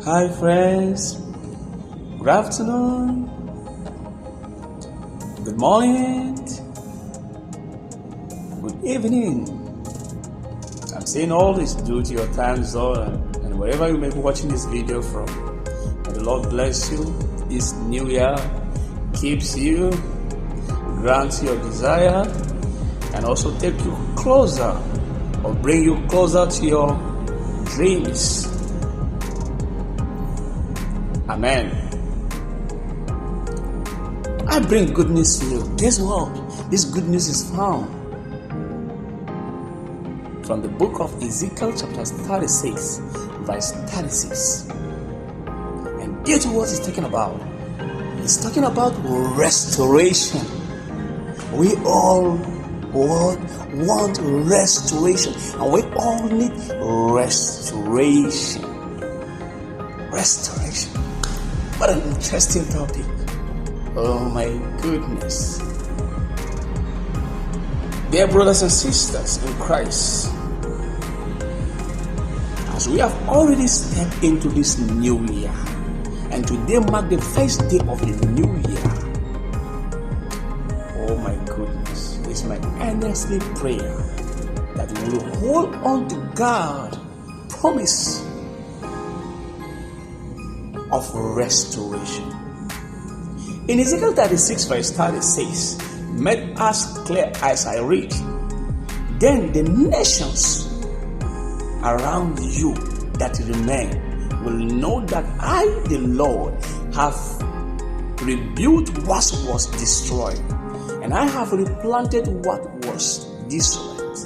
Hi friends, good afternoon, good morning, good evening. I'm saying all this due to your time zone and wherever you may be watching this video from. May the Lord bless you this new year, keeps you, grants your desire, and also take you closer or bring you closer to your dreams. Amen. I bring good news to you. Guess what? This good news is found from the book of Ezekiel chapter 36, verse 36. And guess what it's talking about? It's talking about restoration. We all want restoration, and we all need restoration. Restoration. What an interesting topic. Oh my goodness. Dear brothers and sisters in Christ, as we have already stepped into this new year, and today marks the first day of the new year, oh my goodness, it's my earnestly prayer that we will hold on to God's promise of restoration. In Ezekiel 36 verse 30 says, "Make us clear as I read. Then the nations around you that remain will know that I, the Lord, have rebuilt what was destroyed, and I have replanted what was desolate.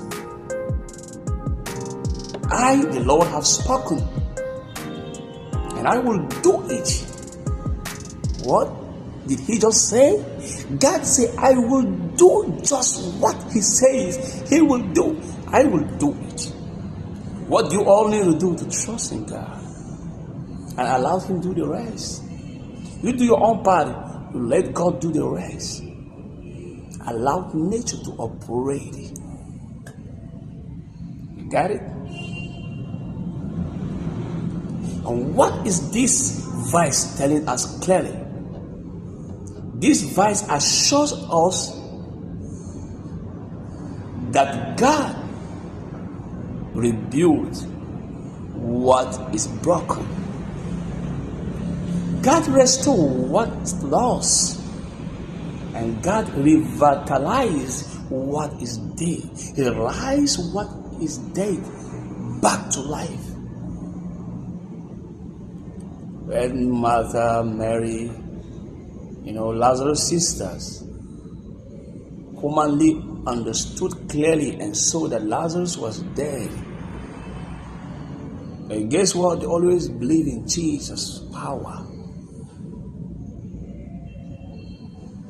I, the Lord, have spoken, and I will do it." What did he just say? God said, I will do just what he says he will do. I will do it. What you all need to do to trust in God and allow him to do the rest. You do your own part, you let God do the rest. Allow nature to operate. You got it? And what is this verse telling us clearly? This verse assures us that God rebuilt what is broken. God restored what's lost. And God revitalizes what is dead. He raised what is dead back to life. When Martha, Mary, Lazarus' sisters commonly understood clearly and saw that Lazarus was dead. And guess what? They always believe in Jesus' power.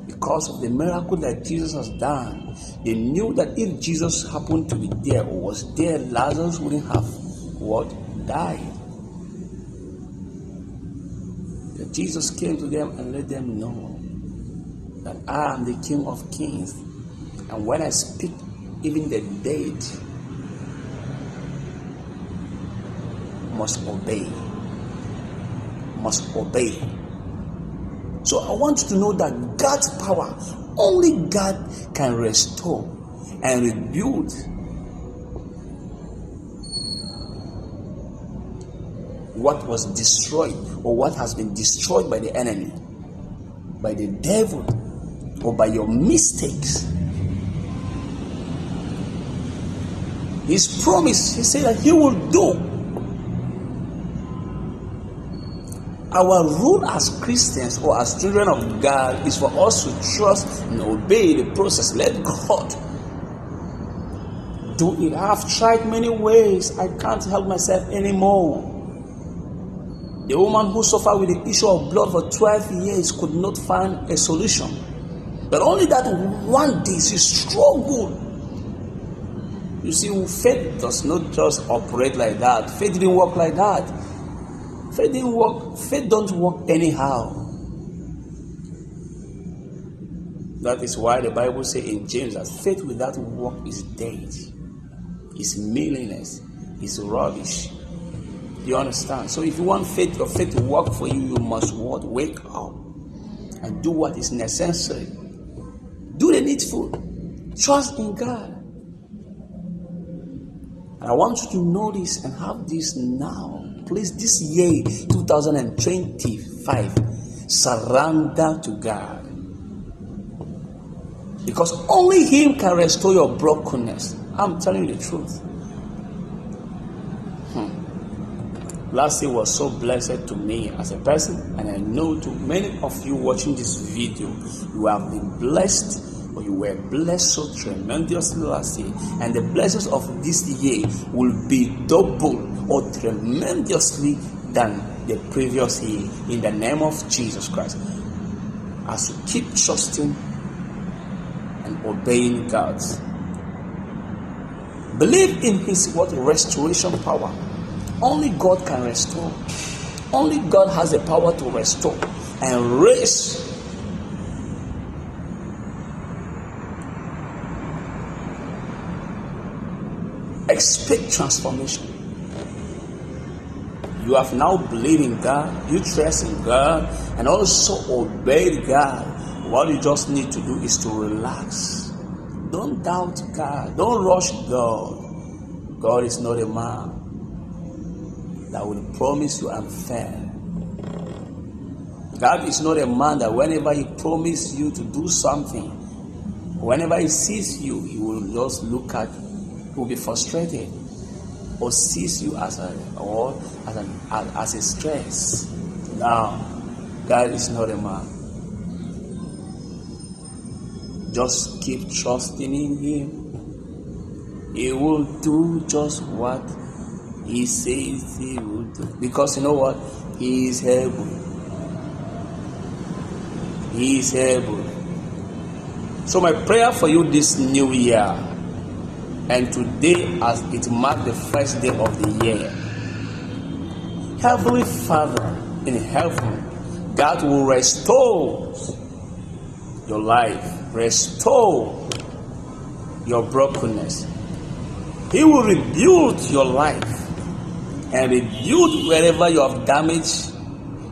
Because of the miracle that Jesus has done, they knew that if Jesus happened to be there or was there, Lazarus wouldn't have died. That Jesus came to them and let them know that I am the King of Kings, and when I speak, even the dead must obey. Must obey. So I want you to know that God's power, only God can restore and rebuild what was destroyed or what has been destroyed by the enemy, by the devil, or by your mistakes. His promise, he said that he will do. Our role as Christians or as children of God is for us to trust and obey the process. Let God do it. I have tried many ways. I can't help myself anymore. The woman who suffered with the issue of blood for 12 years could not find a solution. But only that one day she struggled. You see, faith does not just operate like that. Faith didn't work like that. Faith didn't work. Faith don't work anyhow. That is why the Bible says in James that faith without work is dead, is meaningless, is rubbish. You understand? So if you want faith, your faith to work for you, you must what? Wake up and do what is necessary. Do the needful. Trust in God. And I want you to know this and have this now. Please, this year, 2025, surrender to God. Because only Him can restore your brokenness. I'm telling you the truth. Last year was so blessed to me as a person, and I know to many of you watching this video, you have been blessed, or you were blessed so tremendously last year, and the blessings of this year will be double or tremendously than the previous year, in the name of Jesus Christ. As you keep trusting and obeying God, believe in His restoration power. Only God can restore. Only God has the power to restore and raise. Expect transformation. You have now believed in God, you trust in God, and also obey God. What you just need to do is to relax. Don't doubt God. Don't rush God. God is not a man that will promise you and fail. God is not a man that whenever He promises you to do something, whenever He sees you, He will just look at, He will be frustrated, or sees you as a stress. Now, God is not a man. Just keep trusting in Him. He will do just what He says He will do. Because you know what? He is able. He is able. So my prayer for you this new year, and today as it marks the first day of the year, Heavenly Father in heaven, God will restore your life, restore your brokenness. He will rebuild your life and rebuild wherever you have damaged.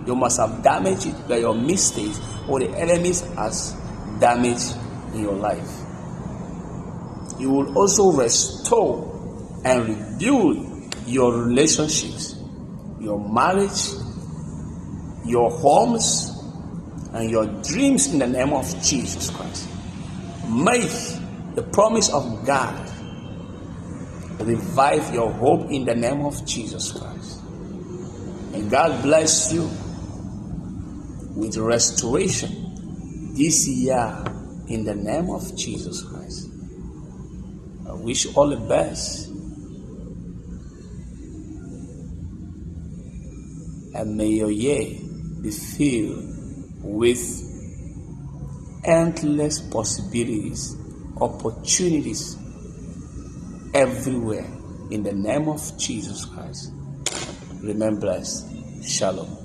You must have damaged it by your mistakes or the enemies has damaged in your life. He will also restore and rebuild your relationships, your marriage, your homes, and your dreams in the name of Jesus Christ. May the promise of God revive your hope in the name of Jesus Christ. And God bless you with restoration this year in the name of Jesus Christ. I wish you all the best. And may your year be filled with endless possibilities, opportunities everywhere in the name of Jesus Christ. Remain blessed. Shalom.